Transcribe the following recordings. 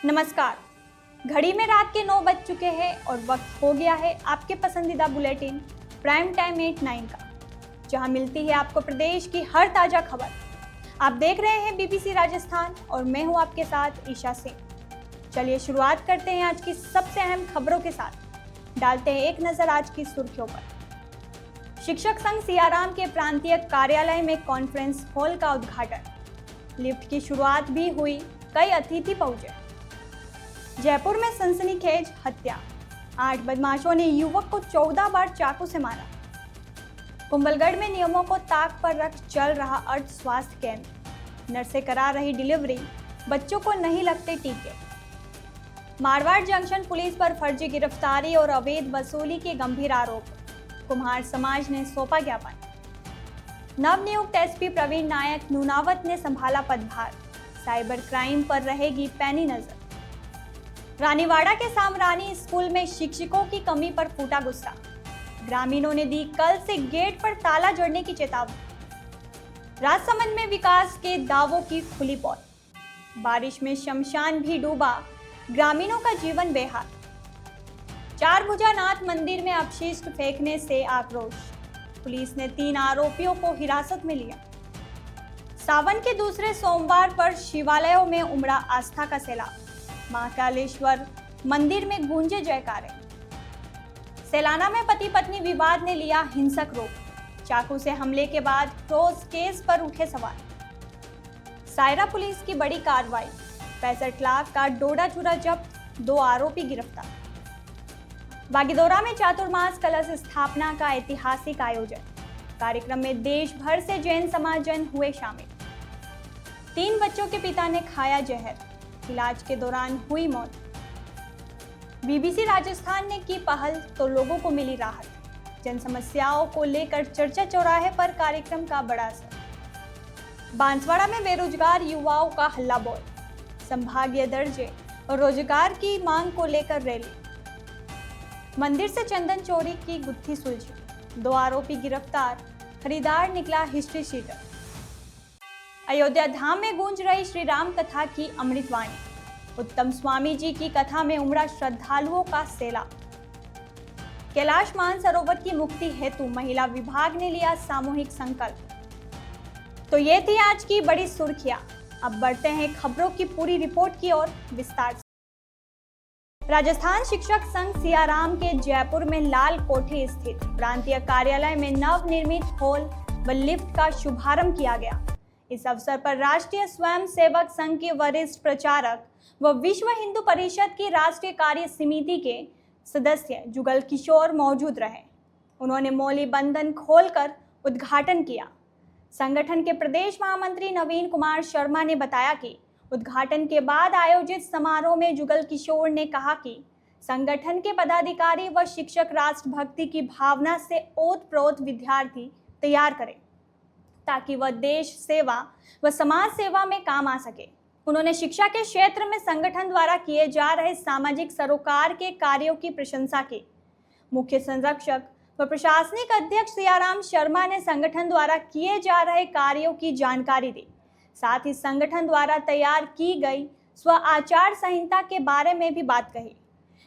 नमस्कार। घड़ी में रात के 9 बज चुके हैं और वक्त हो गया है आपके पसंदीदा बुलेटिन प्राइम टाइम 8-9 का, जहां मिलती है आपको प्रदेश की हर ताजा खबर। आप देख रहे हैं बीबीसी राजस्थान और मैं हूं आपके साथ ईशा सिंह। चलिए शुरुआत करते हैं आज की सबसे अहम खबरों के साथ। डालते हैं एक नजर आज की सुर्खियों पर। शिक्षक संघ सियाराम के प्रांतीय कार्यालय में कॉन्फ्रेंस हॉल का उद्घाटन। लिफ्ट की शुरुआत भी हुई, कई अतिथि पहुंचे। जयपुर में सनसनीखेज हत्या, 8 बदमाशों ने युवक को 14 बार चाकू से मारा। कुंभलगढ़ में नियमों को ताक पर रख चल रहा अर्ध स्वास्थ्य केंद्र, नर्सें करा रही डिलीवरी, बच्चों को नहीं लगते टीके। मारवाड़ जंक्शन पुलिस पर फर्जी गिरफ्तारी और अवैध वसूली के गंभीर आरोप, कुम्हार समाज ने सौंपा ज्ञापन। नवनियुक्त एसपी प्रवीण नायक नूनावत ने संभाला पदभार, साइबर क्राइम पर रहेगी पैनी नजर। रानीवाड़ा के सामरानी स्कूल में शिक्षकों की कमी पर फूटा गुस्सा, ग्रामीणों ने दी कल से गेट पर ताला जड़ने की चेतावनी। राजसमंद में विकास के दावों की खुली पोल, बारिश में शमशान भी डूबा, ग्रामीणों का जीवन बेहाल। चारभुजानाथ मंदिर में अपशिष्ट फेंकने से आक्रोश, पुलिस ने 3 आरोपियों को हिरासत में लिया। सावन के दूसरे सोमवार पर शिवालयों में उमड़ा आस्था का सैलाब, महाकालेश्वर मंदिर में गूंजे जयकारे। सैलाना में पति पत्नी विवाद ने लिया हिंसक रूप, चाकू से हमले के बाद क्रोस केस पर उठे सवाल। सायरा पुलिस की बड़ी कार्रवाई, 65 लाख का डोडा चूरा जब्त, 2 आरोपी गिरफ्तार। बागीदोरा में चातुर्मास कलश स्थापना का ऐतिहासिक आयोजन, कार्यक्रम में देश भर से जैन समाजजन हुए शामिल। 3 बच्चों के पिता ने खाया जहर, इलाज के दौरान हुई मौत। बीबीसी राजस्थान ने की पहल तो लोगों को मिली राहत, जन समस्याओं को लेकर चर्चा चौराहे पर कार्यक्रम का बड़ा असर। बांसवाड़ा में बेरोजगार युवाओं का हल्ला बोल, संभागीय दर्जे और रोजगार की मांग को लेकर रैली। मंदिर से चंदन चोरी की गुत्थी सुलझी, 2 आरोपी गिरफ्तार, खरीदार निकला हिस्ट्री शीटर। अयोध्या धाम में गूंज रही श्री राम कथा की अमृतवाणी, उत्तम स्वामी जी की कथा में उमड़ा श्रद्धालुओं का सैलाब। कैलाश मानसरोवर की मुक्ति हेतु महिला विभाग ने लिया सामूहिक संकल्प। तो ये थी आज की बड़ी सुर्खियां। अब बढ़ते हैं खबरों की पूरी रिपोर्ट की ओर विस्तार से। राजस्थान शिक्षक संघ सियाराम के जयपुर में लाल कोठी स्थित प्रांतीय कार्यालय में नवनिर्मित हॉल व लिफ्ट का शुभारंभ किया गया। इस अवसर पर राष्ट्रीय स्वयंसेवक संघ के वरिष्ठ प्रचारक व विश्व हिंदू परिषद की राष्ट्रीय कार्य समिति के सदस्य जुगल किशोर मौजूद रहे। उन्होंने मौली बंधन खोलकर उद्घाटन किया। संगठन के प्रदेश महामंत्री नवीन कुमार शर्मा ने बताया कि उद्घाटन के बाद आयोजित समारोह में जुगल किशोर ने कहा कि संगठन के पदाधिकारी व शिक्षक राष्ट्रभक्ति की भावना से ओतप्रोत विद्यार्थी तैयार करें, ताकि वह देश सेवा व समाज सेवा में काम आ सके। उन्होंने शिक्षा के क्षेत्र में संगठन द्वारा किए जा रहे सामाजिक सरोकार के कार्यों की प्रशंसा की। मुख्य संरक्षक व प्रशासनिक अध्यक्ष सियाराम शर्मा ने संगठन द्वारा किए जा रहे कार्यों की जानकारी दी। साथ ही संगठन द्वारा तैयार की गई स्व आचार संहिता के बारे में भी बात कही।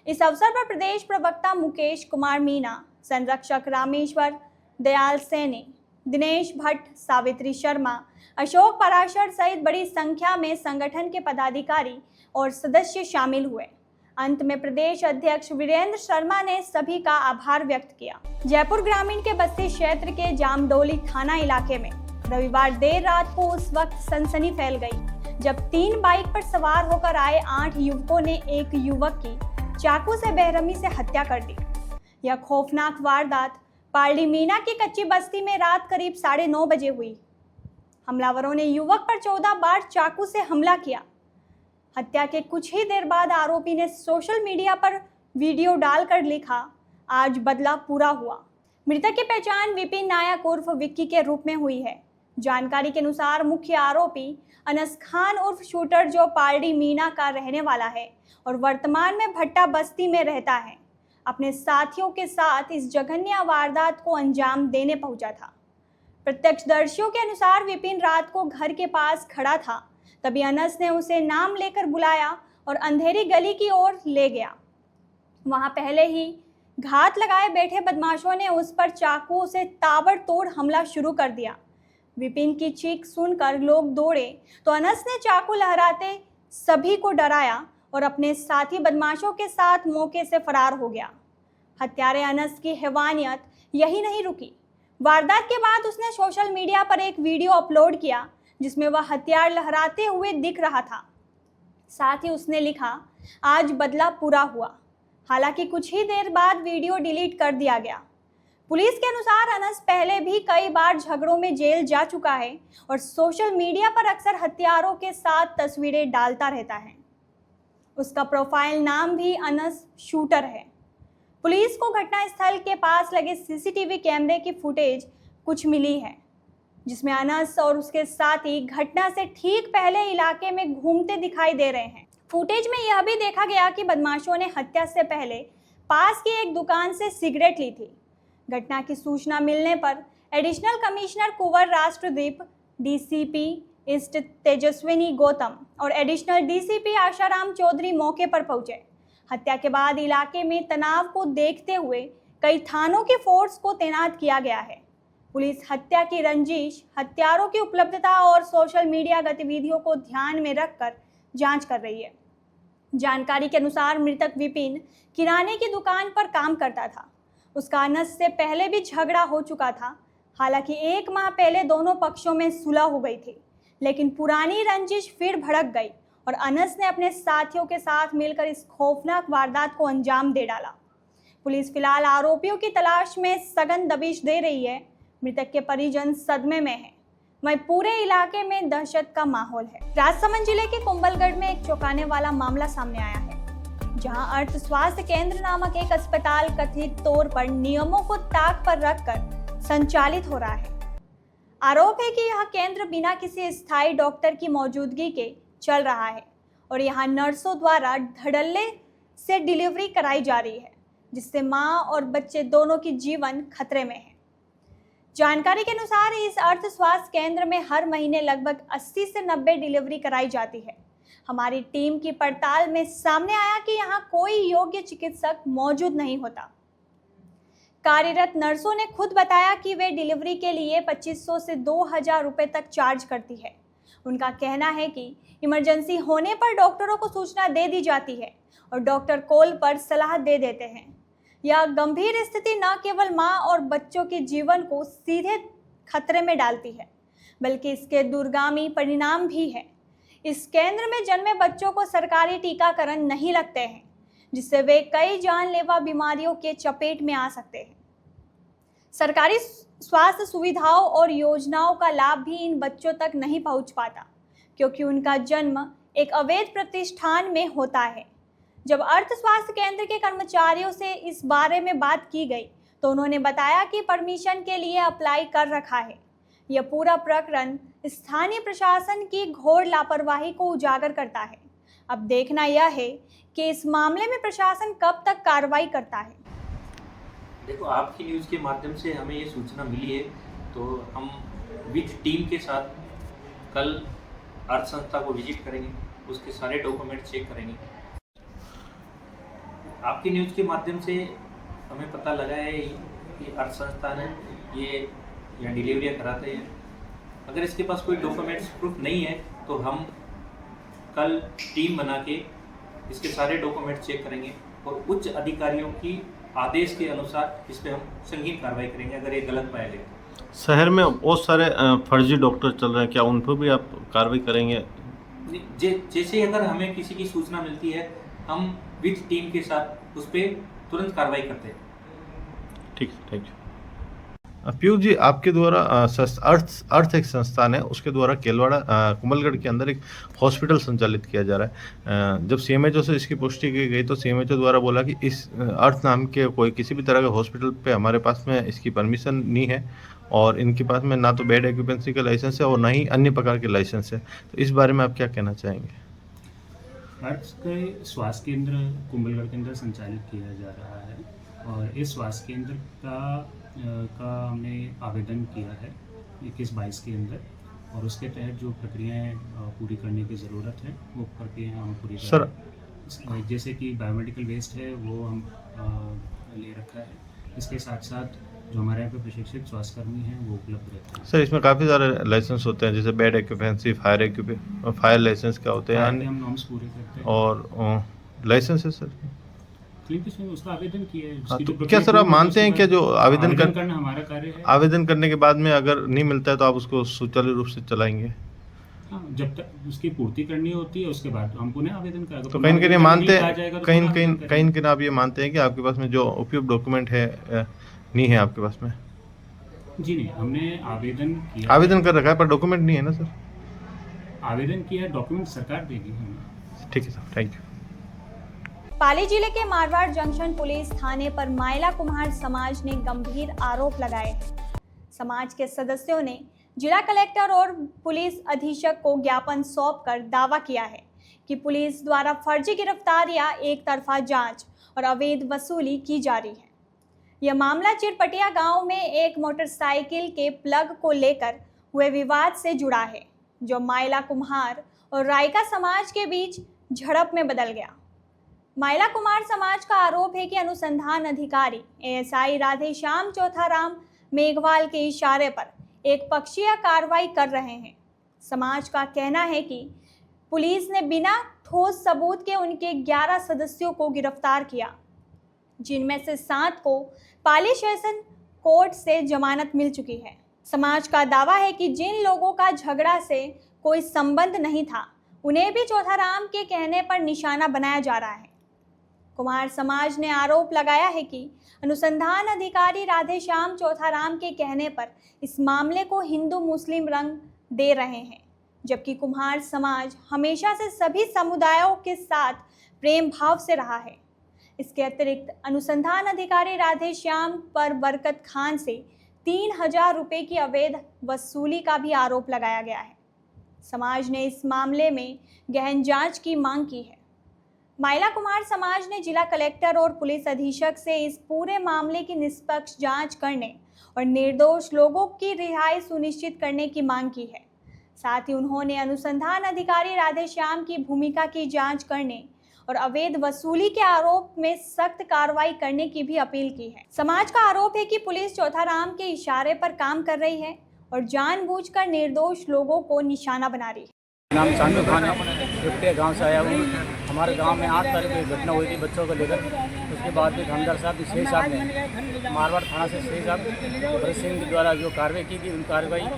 इस अवसर पर प्रदेश प्रवक्ता मुकेश कुमार मीणा, संरक्षक रामेश्वर दयाल सैनी, दिनेश भट्ट, सावित्री शर्मा, अशोक पराशर सहित बड़ी संख्या में संगठन के पदाधिकारी और सदस्य शामिल हुए। अंत में प्रदेश अध्यक्ष वीरेंद्र शर्मा ने सभी का आभार व्यक्त किया। जयपुर ग्रामीण के बस्ती क्षेत्र के जामडोली थाना इलाके में रविवार देर रात को उस वक्त सनसनी फैल गई, जब 3 बाइक पर सवार होकर आए 8 युवकों ने एक युवक की चाकू से बेरहमी से हत्या कर दी। यह खौफनाक वारदात पारडी मीना की कच्ची बस्ती में रात करीब 9:30 बजे हुई। हमलावरों ने युवक पर 14 बार चाकू से हमला किया। हत्या के कुछ ही देर बाद आरोपी ने सोशल मीडिया पर वीडियो डालकर लिखा, आज बदला पूरा हुआ। मृतक की पहचान विपिन नायक उर्फ विक्की के रूप में हुई है। जानकारी के अनुसार मुख्य आरोपी अनस खान उर्फ शूटर, जो पारडी मीना का रहने वाला है और वर्तमान में भट्टा बस्ती में रहता है, अपने साथियों के साथ इस जघन्य वारदात को अंजाम देने पहुंचा था। प्रत्यक्षदर्शियों के अनुसार विपिन रात को घर के पास खड़ा था, तभी अनस ने उसे नाम लेकर बुलाया और अंधेरी गली की ओर ले गया। वहां पहले ही घात लगाए बैठे बदमाशों ने उस पर चाकू से ताबड़तोड़ हमला शुरू कर दिया। विपिन की चीख सुनकर लोग दौड़े तो अनस ने चाकू लहराते सभी को डराया और अपने साथी बदमाशों के साथ मौके से फरार हो गया। हत्यारे अनस की हैवानियत यही नहीं रुकी। वारदात के बाद उसने सोशल मीडिया पर एक वीडियो अपलोड किया जिसमें वह हथियार लहराते हुए दिख रहा था। साथ ही उसने लिखा, आज बदला पूरा हुआ। हालांकि कुछ ही देर बाद वीडियो डिलीट कर दिया गया। पुलिस के अनुसार अनस पहले भी कई बार झगड़ों में जेल जा चुका है और सोशल मीडिया पर अक्सर हथियारों के साथ तस्वीरें डालता रहता है। उसका प्रोफाइल नाम भी अनस शूटर है। पुलिस को घटनास्थल के पास लगे सीसीटीवी कैमरे की फुटेज कुछ मिली है जिसमें अनस और उसके साथी घटना से ठीक पहले इलाके में घूमते दिखाई दे रहे हैं। फुटेज में यह भी देखा गया कि बदमाशों ने हत्या से पहले पास की एक दुकान से सिगरेट ली थी। घटना की सूचना मिलने पर एडिशनल कमिश्नर कुंवर राष्ट्रदीप, डीसीपी ईस्ट तेजस्विनी गौतम और एडिशनल डीसीपी आशाराम चौधरी मौके पर पहुंचे। हत्या के बाद इलाके में तनाव को देखते हुए कई थानों की फोर्स को तैनात किया गया है। पुलिस हत्या की रंजिश, हत्यारों की उपलब्धता और सोशल मीडिया गतिविधियों को ध्यान में रखकर जांच कर रही है। जानकारी के अनुसार मृतक विपिन किराने की दुकान पर काम करता था। उसका अनस से पहले भी झगड़ा हो चुका था। हालांकि 1 माह पहले दोनों पक्षों में सुलह हो गई थी, लेकिन पुरानी रंजिश फिर भड़क गई और अनस ने अपने साथियों के साथ मिलकर इस खौफनाक वारदात को अंजाम दे डाला। पुलिस फिलहाल आरोपियों की तलाश में सघन दबिश दे रही है। मृतक के परिजन सदमे में हैं। वहीं पूरे इलाके में दहशत का माहौल है। राजसमंद जिले के कुंभलगढ़ में एक चौंकाने वाला मामला सामने आया है, जहां अर्थ स्वास्थ्य केंद्र नामक एक अस्पताल कथित तौर पर नियमों को ताक पर रखकर संचालित हो रहा है। आरोप है कि यह केंद्र बिना किसी स्थायी डॉक्टर की मौजूदगी के चल रहा है और यहां नर्सों द्वारा धड़ल्ले से डिलीवरी कराई जा रही है, जिससे मां और बच्चे दोनों की जीवन खतरे में है। जानकारी के अनुसार इस अर्थ स्वास्थ्य केंद्र में हर महीने लगभग 80 से 90 डिलीवरी कराई जाती है। हमारी टीम की पड़ताल में सामने आया कि यहाँ कोई योग्य चिकित्सक मौजूद नहीं होता। कार्यरत नर्सों ने खुद बताया कि वे डिलीवरी के लिए 2500 से 2000 रुपये तक चार्ज करती है। उनका कहना है कि इमरजेंसी होने पर डॉक्टरों को सूचना दे दी जाती है और डॉक्टर कॉल पर सलाह दे देते हैं। यह गंभीर स्थिति न केवल मां और बच्चों के जीवन को सीधे खतरे में डालती है, बल्कि इसके दूरगामी परिणाम भी हैं। इस केंद्र में जन्मे बच्चों को सरकारी टीकाकरण नहीं लगते हैं, जिससे वे कई जानलेवा बीमारियों के चपेट में आ सकते हैं। सरकारी स्वास्थ्य सुविधाओं और योजनाओं का लाभ भी इन बच्चों तक नहीं पहुंच पाता, क्योंकि उनका जन्म एक अवैध प्रतिष्ठान में होता है। जब अर्थ स्वास्थ्य केंद्र के कर्मचारियों से इस बारे में बात की गई तो उन्होंने बताया कि परमिशन के लिए अप्लाई कर रखा है। यह पूरा प्रकरण स्थानीय प्रशासन की घोर लापरवाही को उजागर करता है। अब देखना यह है कि इस मामले में प्रशासन कब तक कार्रवाई करता है। देखो, आपकी न्यूज़ के माध्यम से हमें ये सूचना मिली है, तो हम विद टीम के साथ कल अर्थ संस्था को विजिट करेंगे, उसके सारे डॉक्यूमेंट चेक करेंगे। आपकी न्यूज़ के माध्यम से हमें पता लगा है कि अर्थ संस्थान है ये यहाँ डिलीवरियाँ कराते हैं। अगर इसके पास कोई डॉक्यूमेंट्स प्रूफ नहीं है तो हम कल टीम बना के इसके सारे डॉक्यूमेंट चेक करेंगे और उच्च अधिकारियों की आदेश के अनुसार इस पर हम संगीन कार्रवाई करेंगे अगर ये गलत पाया गया। शहर में बहुत सारे फर्जी डॉक्टर चल रहे हैं, क्या उन पर भी आप कार्रवाई करेंगे? जैसे अगर हमें किसी की सूचना मिलती है हम विद टीम के साथ उस पर तुरंत कार्रवाई करते हैं। ठीक, थैंक यू। पीयूष जी, आपके द्वारा अर्थ एक संस्थान है, उसके द्वारा केलवाड़ा कुंभलगढ़ के अंदर एक हॉस्पिटल संचालित किया जा रहा है। जब सीएमएचओ से इसकी पुष्टि की गई तो सीएमएचओ द्वारा बोला कि इस अर्थ नाम के कोई किसी भी तरह के हॉस्पिटल पे हमारे पास में इसकी परमिशन नहीं है और इनके पास में ना तो बेड एक्यूपेंसी का लाइसेंस है और ना ही अन्य प्रकार के लाइसेंस है। तो इस बारे में आप क्या कहना चाहेंगे? अर्थ के स्वास्थ्य केंद्र कुंभलगढ़ के अंदर संचालित किया जा रहा है और इस स्वास्थ्य केंद्र का हमने आवेदन किया है 21-22 के अंदर और उसके तहत जो प्रक्रियाएं पूरी करने की ज़रूरत है वो प्रक्रियाएं हम पूरी सर, जैसे कि बायोमेडिकल वेस्ट है वो हम ले रखा है। इसके साथ साथ जो हमारे यहाँ पे प्रशिक्षित स्वास्थ्यकर्मी हैं वो उपलब्ध रहते हैं। सर इसमें काफ़ी सारे लाइसेंस होते हैं, जैसे बेड एक्यूपेंसी, फायर लाइसेंस का होते हैं हम नॉर्म्स पूरे करते हैं और लाइसेंस है सर। क्लिनिक में उसका आवेदन किया है। हाँ, उसकी तो जो क्या सर आप मानते हैं कि जो आवेदन करना हमारा कार्य है। आवेदन करने के बाद में अगर नहीं मिलता है तो आप उसको सुचारू रूप से चलाएंगे? हाँ, जब तक उसकी पूर्ति करनी होती है उसके बाद हम पुनः आवेदन करेंगे। तो कहीं न कहीं मानते हैं, कहीं कहीं न कहीं आप ये मानते हैं कि आपके पास में जो उपयुक्त डॉक्यूमेंट है नहीं है आपके पास में? जी नहीं, हमने आवेदन किया, आवेदन कर रखा है पर डॉक्यूमेंट नहीं है ना सर? आवेदन किया, डॉक्यूमेंट सरकार देगी हमें। ठीक है सर, थैंक यू। पाली जिले के मारवाड़ जंक्शन पुलिस थाने पर माइला कुम्हार समाज ने गंभीर आरोप लगाए हैं। समाज के सदस्यों ने जिला कलेक्टर और पुलिस अधीक्षक को ज्ञापन सौंपकर दावा किया है कि पुलिस द्वारा फर्जी गिरफ्तारियां, एक तरफा जांच और अवैध वसूली की जा रही है। यह मामला चिरपटिया गांव में एक मोटरसाइकिल के प्लग को लेकर हुए विवाद से जुड़ा है, जो माइला कुम्हार और रायका समाज के बीच झड़प में बदल गया। माइला कुमार समाज का आरोप है कि अनुसंधान अधिकारी एएसआई राधेश्याम चौथाराम मेघवाल के इशारे पर एक पक्षीय कार्रवाई कर रहे हैं। समाज का कहना है कि पुलिस ने बिना ठोस सबूत के उनके 11 सदस्यों को गिरफ्तार किया, जिनमें से 7 को पाली सेशन कोर्ट से जमानत मिल चुकी है। समाज का दावा है कि जिन लोगों का झगड़ा से कोई संबंध नहीं था, उन्हें भी चौथाराम के कहने पर निशाना बनाया जा रहा है। कुमार समाज ने आरोप लगाया है कि अनुसंधान अधिकारी राधेश्याम चौथाराम के कहने पर इस मामले को हिंदू मुस्लिम रंग दे रहे हैं, जबकि कुम्हार समाज हमेशा से सभी समुदायों के साथ प्रेम भाव से रहा है। इसके अतिरिक्त अनुसंधान अधिकारी राधेश्याम पर बरकत खान से 3000 रुपये की अवैध वसूली का भी आरोप लगाया गया है। समाज ने इस मामले में गहन जांच की मांग की है। माइला कुमार समाज ने जिला कलेक्टर और पुलिस अधीक्षक से इस पूरे मामले की निष्पक्ष जांच करने और निर्दोष लोगों की रिहाई सुनिश्चित करने की मांग की है। साथ ही उन्होंने अनुसंधान अधिकारी राधेश्याम की भूमिका की जांच करने और अवैध वसूली के आरोप में सख्त कार्रवाई करने की भी अपील की है। समाज का आरोप है कि पुलिस चौथाराम के इशारे पर काम कर रही है और जानबूझकर निर्दोष लोगों को निशाना बना रही है। नाम चांदू खान है, चिरपटिया गांव से आया हूँ। हमारे गांव में 8 तारीख को घटना हुई थी बच्चों को लेकर। उसके बाद में थानेदार साहब शेख साहब ने मारवाड़ थाना से शेख साहब भरत सिंह द्वारा जो कार्रवाई की गई, उन कार्रवाई में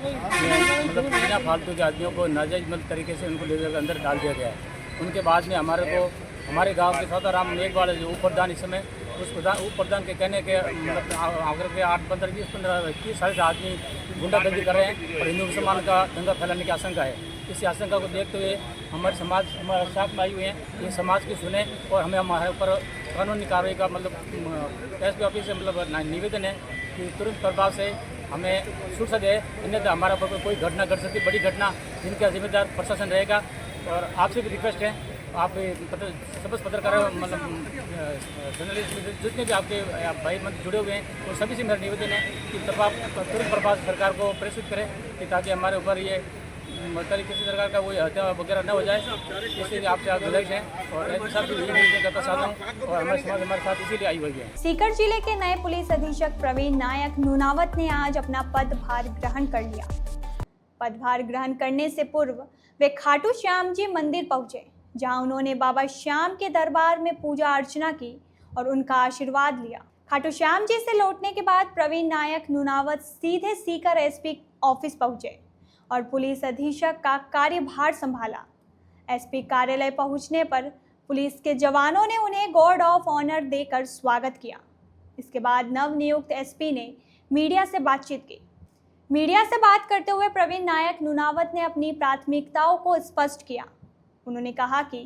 मतलब बिना फालतू के आदमियों को नाजायज मतलब तरीके से उनको लेकर अंदर डाल दिया गया है। उनके बाद में हमारे गाँव के चौथाराम मेघवाल जो उप प्रधान इस समय उस उप प्रधान के कहने के मतलब आकर के 8, 15, 20, 15, 30 सारे आदमी गुंडागर्दी कर रहे हैं और हिंदू मुसलमान का दंगा फैलाने की आशंका है। इस आशंका को देखते हुए हमारे साथ में आई हुए हैं, ये समाज की सुने और हमें हमारे ऊपर कानूनी कार्रवाई का मतलब एसपी ऑफिस से मतलब निवेदन है कि तुरंत प्रभाव से हमें सुरक्षा दे, अन्यथा हमारे ऊपर कोई घटना घट सकती, बड़ी घटना जिनका जिम्मेदार प्रशासन रहेगा। और आपसे भी रिक्वेस्ट है, आप समस्त पत्रकार मतलब जर्नलिस्ट जितने भी आपके भाई मंत्री जुड़े हुए हैं, वो सभी से मेरा निवेदन है कि तुरंत प्रभाव सरकार को प्रेषित करें कि ताकि हमारे ऊपर ये किसी प्रकार का कोई हत्या वगैरह न हो जाए। इसलिए आपसे गुजारिश है और सब करता चाहता हूँ और हमारे समाज हमारे साथ इसीलिए आई हुई है। सीकर जिले के नए पुलिस अधीक्षक प्रवीण नायक नूनावत ने आज अपना पदभार ग्रहण कर लिया। पदभार ग्रहण करने से पूर्व वे खाटू श्याम जी मंदिर पहुंचे, जहां उन्होंने बाबा श्याम के दरबार में पूजा अर्चना की और उनका आशीर्वाद लिया। खाटू श्याम जी से लौटने के बाद प्रवीण नायक नूनावत सीधे सीकर एसपी ऑफिस पहुंचे और पुलिस अधीक्षक का कार्यभार संभाला। एसपी कार्यालय पहुंचने पर पुलिस के जवानों ने उन्हें गार्ड ऑफ ऑनर देकर स्वागत किया। इसके बाद नवनियुक्त एसपी ने मीडिया से बातचीत की। मीडिया से बात करते हुए प्रवीण नायक नूनावत ने अपनी प्राथमिकताओं को स्पष्ट किया। उन्होंने कहा कि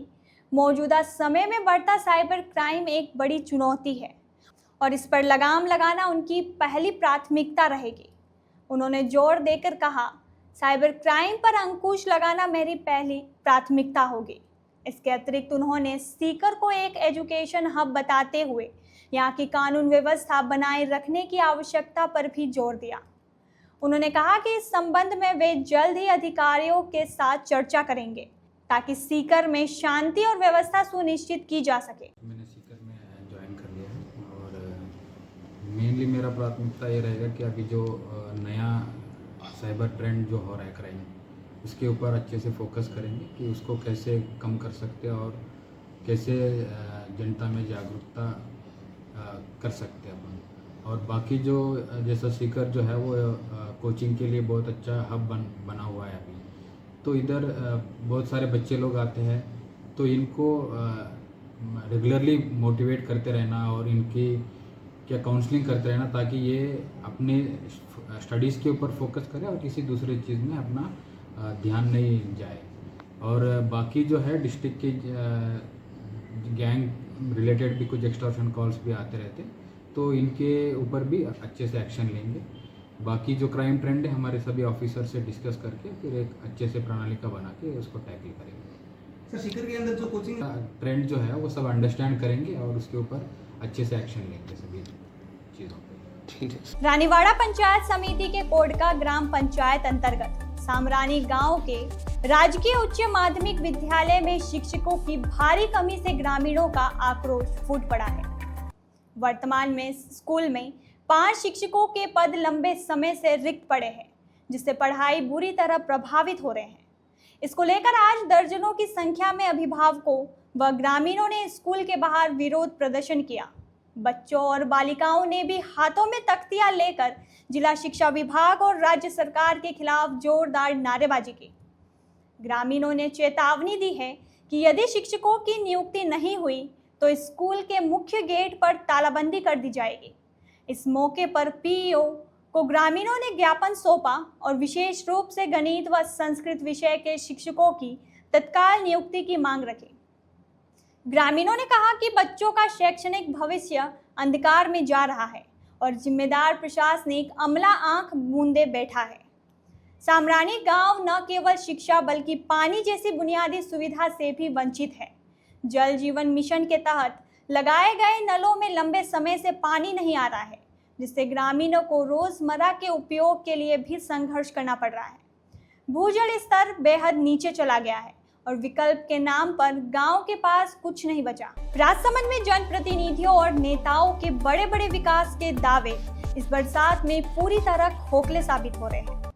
मौजूदा समय में बढ़ता साइबर क्राइम एक बड़ी चुनौती है और इस पर लगाम लगाना उनकी पहली प्राथमिकता रहेगी। उन्होंने जोर देकर कहा, साइबर क्राइम पर अंकुश लगाना मेरी पहली प्राथमिकता होगी। इसके अतिरिक्त उन्होंने सीकर को एक एजुकेशन हब बताते हुए यहाँ की कानून व्यवस्था बनाए रखने की आवश्यकता पर भी जोर दिया। उन्होंने कहा कि इस संबंध में वे जल्द ही अधिकारियों के साथ चर्चा करेंगे। ताकि सीकर में शांति और व्यवस्था सुनिश्चित की जा सके। मैंने सीकर में ज्वाइन कर लिया है और मेनली मेरा प्राथमिकता ये रहेगा कि अभी जो नया साइबर ट्रेंड जो हो रहा है क्राइम, उसके ऊपर अच्छे से फोकस करेंगे कि उसको कैसे कम कर सकते हैं और कैसे जनता में जागरूकता कर सकते हैं अपन। और बाकी जो जैसा सीकर जो है वो कोचिंग के लिए बहुत अच्छा हब बना हुआ है अभी, तो इधर बहुत सारे बच्चे लोग आते हैं, तो इनको रेगुलरली मोटिवेट करते रहना और इनकी क्या काउंसलिंग करते रहना ताकि ये अपने स्टडीज़ के ऊपर फोकस करें और किसी दूसरे चीज़ में अपना ध्यान नहीं जाए। और बाकी जो है डिस्ट्रिक्ट के गैंग रिलेटेड भी कुछ एक्सटॉर्शन कॉल्स भी आते रहते, तो इनके ऊपर भी अच्छे से एक्शन लेंगे। बाकी जो क्राइम ट्रेंड है हमारे सभी ऑफिसर से डिस्कस करके फिर एक अच्छे से प्रणालिका बना के उसको टैकल करेंगे। सर सीकर के अंदर जो कोचिंग ट्रेंड जो है वो सब अंडरस्टैंड करेंगे और उसके ऊपर अच्छे से एक्शन लेंगे सभी चीज़ों पर। रानीवाड़ा पंचायत समिति के कोडका ग्राम पंचायत अंतर्गत सामरानी गांव के राजकीय उच्च माध्यमिक विद्यालय में शिक्षकों की भारी कमी से ग्रामीणों का आक्रोश फूट पड़ा है। वर्तमान में स्कूल में 5 शिक्षकों के पद लंबे समय से रिक्त पड़े हैं, जिससे पढ़ाई बुरी तरह प्रभावित हो रहे हैं। इसको लेकर आज दर्जनों की संख्या में अभिभावकों व ग्रामीणों ने स्कूल के बाहर विरोध प्रदर्शन किया। बच्चों और बालिकाओं ने भी हाथों में तख्तियां लेकर जिला शिक्षा विभाग और राज्य सरकार के खिलाफ जोरदार नारेबाजी की। ग्रामीणों ने चेतावनी दी है कि यदि शिक्षकों की नियुक्ति नहीं हुई तो स्कूल के मुख्य गेट पर तालाबंदी कर दी जाएगी। इस मौके पर पीईओ को ग्रामीणों ने ज्ञापन सौंपा और विशेष रूप से गणित व संस्कृत विषय के शिक्षकों की तत्काल नियुक्ति की मांग रखी। ग्रामीणों ने कहा कि बच्चों का शैक्षणिक भविष्य अंधकार में जा रहा है और जिम्मेदार प्रशासनिक अमला आंख मूंदे बैठा है। सामरानी गांव न केवल शिक्षा बल्कि पानी जैसी बुनियादी सुविधा से भी वंचित है। जल जीवन मिशन के तहत लगाए गए नलों में लंबे समय से पानी नहीं आ रहा है, जिससे ग्रामीणों को रोजमर्रा के उपयोग के लिए भी संघर्ष करना पड़ रहा है। भूजल स्तर बेहद नीचे चला गया है और विकल्प के नाम पर गांव के पास कुछ नहीं बचा। राजसमंद में जनप्रतिनिधियों और नेताओं के बड़े बड़े विकास के दावे इस बरसात में पूरी तरह खोखले साबित हो रहे हैं।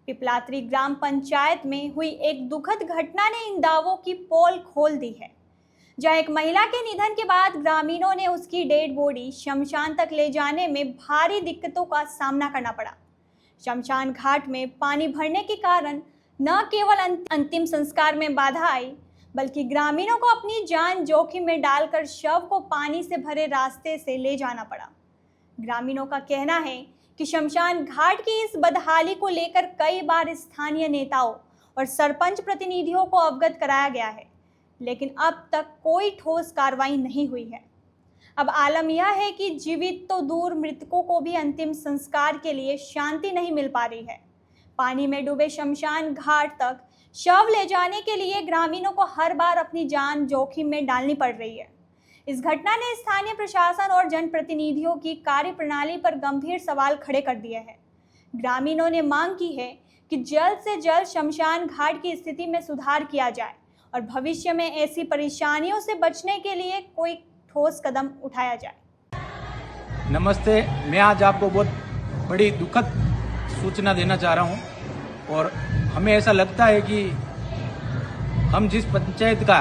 पिपलात्री ग्राम पंचायत में हुई एक दुखद घटना ने इन दावों की पोल खोल दी है, जहां एक महिला के निधन के बाद ग्रामीणों ने उसकी डेड बॉडी शमशान तक ले जाने में भारी दिक्कतों का सामना करना पड़ा। शमशान घाट में पानी भरने के कारण न केवल अंतिम संस्कार में बाधा आई, बल्कि ग्रामीणों को अपनी जान जोखिम में डालकर शव को पानी से भरे रास्ते से ले जाना पड़ा। ग्रामीणों का कहना है कि शमशान घाट की इस बदहाली को लेकर कई बार स्थानीय नेताओं और सरपंच प्रतिनिधियों को अवगत कराया गया है, लेकिन अब तक कोई ठोस कार्रवाई नहीं हुई है। अब आलम यह है कि जीवित तो दूर, मृतकों को भी अंतिम संस्कार के लिए शांति नहीं मिल पा रही है। पानी में डूबे शमशान घाट तक शव ले जाने के लिए ग्रामीणों को हर बार अपनी जान जोखिम में डालनी पड़ रही है। इस घटना ने स्थानीय प्रशासन और जनप्रतिनिधियों की कार्यप्रणाली पर गंभीर सवाल खड़े कर दिए हैं। ग्रामीणों ने मांग की है कि जल्द से जल्द शमशान घाट की स्थिति में सुधार किया जाए और भविष्य में ऐसी परेशानियों से बचने के लिए कोई ठोस कदम उठाया जाए। नमस्ते, मैं आज आपको बहुत बड़ी दुखद सूचना देना चाह रहा हूं और हमें ऐसा लगता है कि हम जिस पंचायत का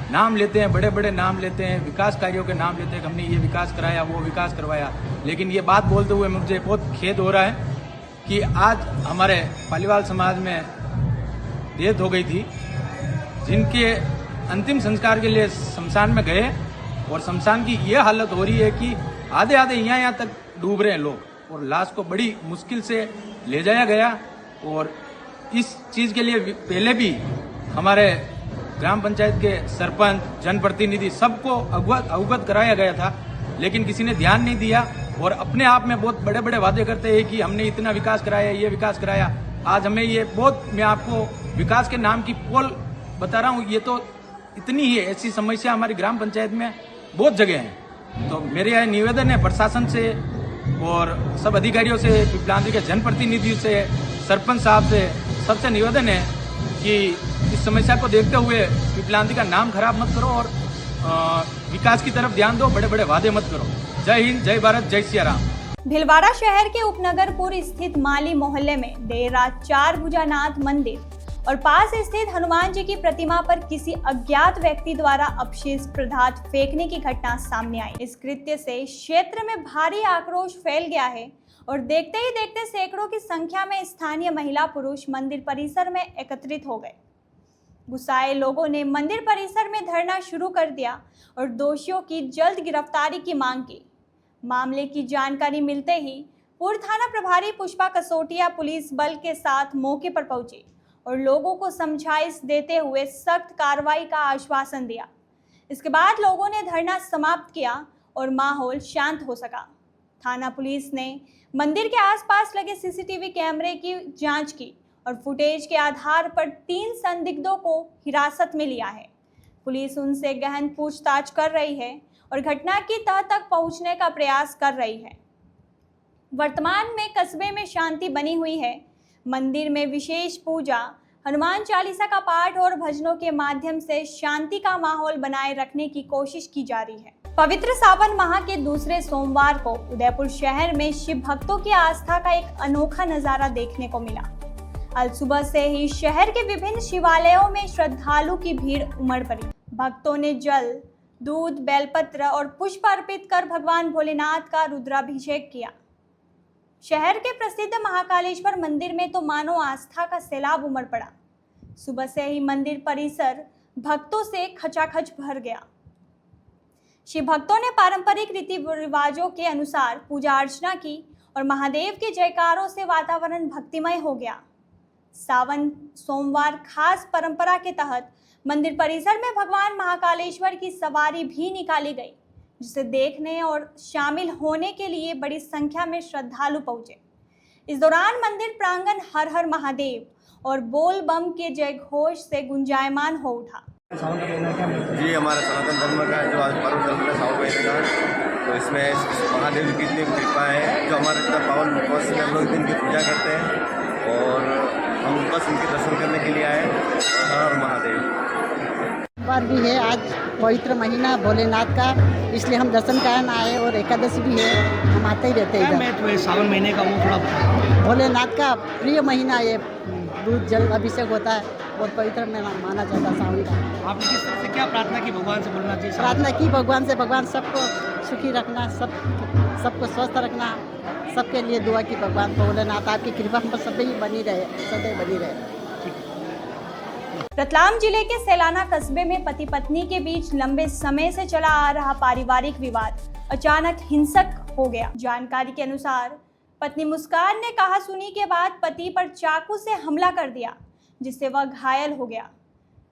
नाम लेते हैं, बड़े बड़े नाम लेते हैं, विकास कार्यों के नाम लेते हैं कि हमने ये विकास कराया, वो विकास करवाया, लेकिन ये बात बोलते हुए मुझे बहुत खेद हो रहा है कि आज हमारे पालीवाल समाज में डेथ हो गई थी, जिनके अंतिम संस्कार के लिए शमशान में गए और शमशान की ये हालत हो रही है कि आधे आधे यहाँ तक डूब रहे हैं लोग और लाश को बड़ी मुश्किल से ले जाया गया। और इस चीज़ के लिए पहले भी हमारे ग्राम पंचायत के सरपंच, जनप्रतिनिधि सबको अवगत कराया गया था, लेकिन किसी ने ध्यान नहीं दिया और अपने आप में बहुत बड़े बड़े वादे करते हैं कि हमने इतना विकास कराया, ये विकास कराया। आज हमें ये बहुत, मैं आपको विकास के नाम की पोल बता रहा हूँ, ये तो इतनी ही ऐसी समस्या हमारी ग्राम पंचायत में बहुत जगह है। तो मेरे यहाँ निवेदन है प्रशासन से और सब अधिकारियों से, पिपलांत्री के जनप्रतिनिधियों से, सरपंच साहब से, सबसे निवेदन है कि इस समस्या को देखते हुए पिपलांदी का नाम खराब मत करो और विकास की तरफ ध्यान दो, बड़े बड़े वादे मत करो। जय हिंद, जय भारत, जय सिया राम। भीलवाड़ा शहर के उपनगरपुर स्थित माली मोहल्ले में देर रात 4 भुजानाथ मंदिर और पास स्थित हनुमान जी की प्रतिमा पर किसी अज्ञात व्यक्ति द्वारा अपशिष्ट पदार्थ फेंकने की घटना सामने आई। इस कृत्य से क्षेत्र में भारी आक्रोश फैल गया है और देखते ही देखते सैकड़ों की संख्या में स्थानीय महिला पुरुष मंदिर परिसर में एकत्रित हो गए। गुस्साए लोगों ने मंदिर परिसर में धरना शुरू कर दिया और दोषियों की जल्द गिरफ्तारी की मांग की। मामले की जानकारी मिलते ही पूर्व थाना प्रभारी पुष्पा कसोटिया पुलिस बल के साथ मौके पर पहुंची और लोगों को समझाइश देते हुए सख्त कार्रवाई का आश्वासन दिया। इसके बाद लोगों ने धरना समाप्त किया और माहौल शांत हो सका। थाना पुलिस ने मंदिर के आसपास लगे सीसीटीवी कैमरे की जांच की और फुटेज के आधार पर 3 संदिग्धों को हिरासत में लिया है। पुलिस उनसे गहन पूछताछ कर रही है और घटना की तह तक पहुंचने का प्रयास कर रही है। वर्तमान में कस्बे में शांति बनी हुई है। मंदिर में विशेष पूजा, हनुमान चालीसा का पाठ और भजनों के माध्यम से शांति का माहौल बनाए रखने की कोशिश की जा रही है। पवित्र सावन माह के दूसरे सोमवार को उदयपुर शहर में शिव भक्तों की आस्था का एक अनोखा नजारा देखने को मिला। आज सुबह से ही शहर के विभिन्न शिवालयों में श्रद्धालु की भीड़ उमड़ पड़ी। भक्तों ने जल, दूध, बेलपत्र और पुष्प अर्पित कर भगवान भोलेनाथ का रुद्राभिषेक किया। शहर के प्रसिद्ध महाकालेश्वर मंदिर में तो मानो आस्था का सैलाब उमड़ पड़ा। सुबह से ही मंदिर परिसर भक्तों से खचाखच भर गया। शिव भक्तों ने पारंपरिक रीति रिवाजों के अनुसार पूजा अर्चना की और महादेव के जयकारों से वातावरण भक्तिमय हो गया। सावन सोमवार खास परंपरा के तहत मंदिर परिसर में भगवान महाकालेश्वर की सवारी भी निकाली गई, जिसे देखने और शामिल होने के लिए बड़ी संख्या में श्रद्धालु पहुंचे। इस दौरान मंदिर प्रांगण हर हर महादेव और बोल बम के जय घोष से गुंजायमान हो उठा। जी, हमारा सनातन धर्म का जो आज पर्व चल रहा है सावन महीने का, तो इसमें महादेव की इतनी कृपा है जो हमारे इतना पावन उपवास में हम लोग दिन की पूजा करते हैं और हम बस इनके दर्शन करने के लिए आए। हर महादेव बार भी है आज पवित्र महीना भोलेनाथ का, इसलिए हम दर्शन करने आए और एकादशी भी है, हम आते ही रहते हैं। सावन महीने का वो थोड़ा भोलेनाथ का प्रिय महीना ये, दूध जल अभिषेक होता है, बहुत पवित्र महीना माना जाता है सावन का। आपने किस तरह से क्या प्रार्थना की भगवान से? बोलना चाहिए प्रार्थना की भगवान से, भगवान सबको सुखी रखना, सबको स्वस्थ रखना, सबके लिए दुआ की भगवान भोलेनाथ आपकी कृपा हम पर सदैव बनी रहे, सदैव बनी रहे। रतलाम जिले के सैलाना कस्बे में पति पत्नी के बीच लंबे समय से चला आ रहा पारिवारिक विवाद अचानक हिंसक हो गया। जानकारी के अनुसार पत्नी मुस्कान ने कहा सुनी के बाद पति पर चाकू से हमला कर दिया, जिससे वह घायल हो गया।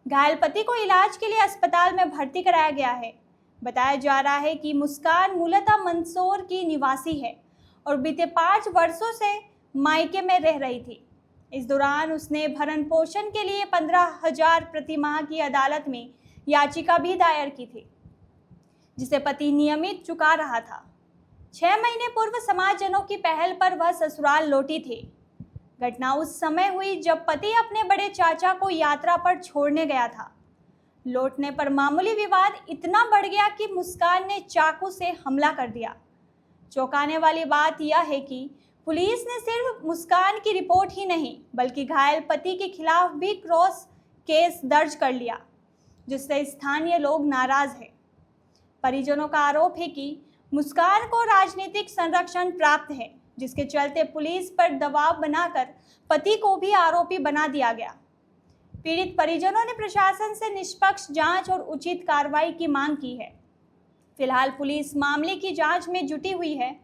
घायल पति को इलाज के लिए अस्पताल में भर्ती कराया गया है। बताया जा रहा है कि मुस्कान मूलतः मंदसौर की निवासी है और बीते 5 वर्षों से मायके में रह रही थी। इस दौरान उसने भरण पोषण के लिए 15,000 प्रति माह की अदालत में याचिका भी दायर की थी, जिसे पति नियमित चुका रहा था। 6 महीने पूर्व समाजजनों की पहल पर वह ससुराल लौटी थी। घटना उस समय हुई जब पति अपने बड़े चाचा को यात्रा पर छोड़ने गया था। लौटने पर मामूली विवाद इतना बढ़ गया कि मुस्कान ने चाकू से हमला कर दिया। चौंकाने वाली बात यह है कि पुलिस ने सिर्फ मुस्कान की रिपोर्ट ही नहीं बल्कि घायल पति के खिलाफ भी क्रॉस केस दर्ज कर लिया, जिससे स्थानीय लोग नाराज हैं। परिजनों का आरोप है कि मुस्कान को राजनीतिक संरक्षण प्राप्त है, जिसके चलते पुलिस पर दबाव बनाकर पति को भी आरोपी बना दिया गया। पीड़ित परिजनों ने प्रशासन से निष्पक्ष जांच और उचित कार्रवाई की मांग की है। फिलहाल पुलिस मामले की जांच में जुटी हुई है,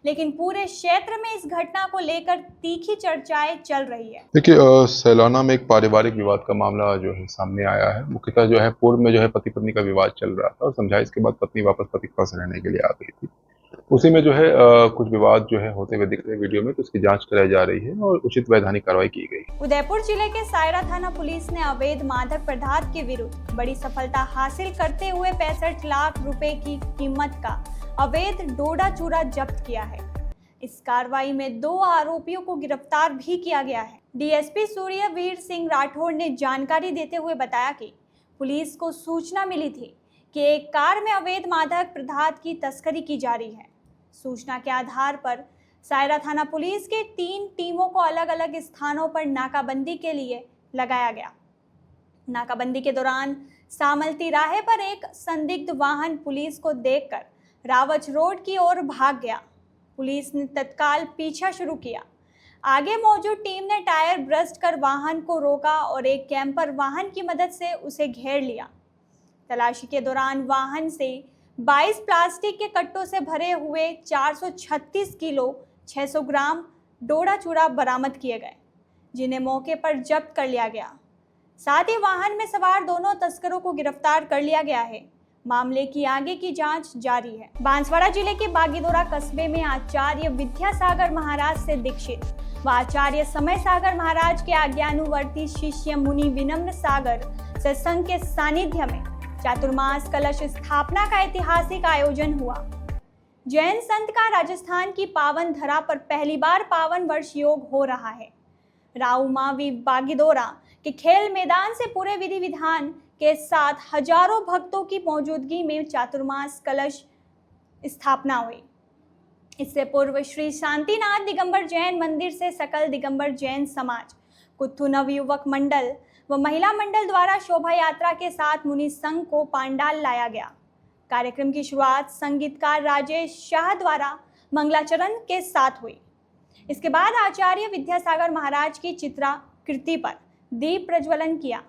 लेकिन पूरे क्षेत्र में इस घटना को लेकर तीखी चर्चाएं चल रही है। देखिए, सैलाना में एक पारिवारिक विवाद का मामला जो है सामने आया है। मुख्यतः जो है पूर्व में जो है पति पत्नी का विवाद चल रहा था और समझाइश के बाद पत्नी वापस पति के पास रहने के लिए आ गई थी। उसी में जो है कुछ विवाद जो है होते हुए दिख रहे वीडियो में, तो उसकी जांच कराई जा रही है और उचित वैधानिक कार्रवाई की गई। उदयपुर जिले के सायरा थाना पुलिस ने अवैध मादक पदार्थ के विरुद्ध बड़ी सफलता हासिल करते हुए 65 लाख रुपए की कीमत का अवैध डोडा चूरा जब्त किया है। इस कार्रवाई में 2 आरोपियों को गिरफ्तार भी किया गया है। डीएसपी सूर्यवीर सिंह राठौड़ ने जानकारी देते हुए बताया कि पुलिस को सूचना मिली थी कि एक कार में अवैध मादक पदार्थ की तस्करी की जा रही है। सूचना के आधार पर सायरा थाना पुलिस के 3 टीमों को अलग अलग स्थानों पर नाकाबंदी के लिए लगाया गया। नाकाबंदी के दौरान सामलती राहे पर एक संदिग्ध वाहन पुलिस को देखकर रावच रोड की ओर भाग गया। पुलिस ने तत्काल पीछा शुरू किया। आगे मौजूद टीम ने टायर ब्रस्ट कर वाहन को रोका और एक कैंपर वाहन की मदद से उसे घेर लिया। तलाशी के दौरान वाहन से 22 प्लास्टिक के कट्टों से भरे हुए 436 किलो 600 ग्राम डोडा चूड़ा बरामद किए गए, जिन्हें मौके पर जब्त कर लिया गया। साथ ही वाहन में सवार दोनों तस्करों को गिरफ्तार कर लिया गया है। मामले की आगे की जांच जारी है। बांसवाड़ा जिले के बागीदोरा कस्बे में आचार्य विद्यासागर महाराज से दीक्षित व आचार्य समय सागर महाराज के आज्ञानुवर्ती शिष्य मुनि विनम्र सागर सत्संग के सानिध्य में चातुर्मास कलश स्थापना का ऐतिहासिक आयोजन हुआ। जैन संत का राजस्थान की पावन धरा पर पहली बार पावन वर्ष योग हो रहा है। राउमावी बागीदोरा के खेल मैदान से पूरे विधि विधान के साथ हजारों भक्तों की मौजूदगी में चातुर्मास कलश स्थापना हुई। इससे पूर्व श्री शांतिनाथ दिगंबर जैन मंदिर से सकल दिगंबर जैन समाज, कुत्थू नवयुवक मंडल व महिला मंडल द्वारा शोभा यात्रा के साथ मुनि संघ को पांडाल लाया गया। कार्यक्रम की शुरुआत संगीतकार राजेश शाह द्वारा मंगलाचरण के साथ हुई। इसके बाद आचार्य विद्यासागर महाराज की चित्राकृति पर दीप प्रज्वलन किया।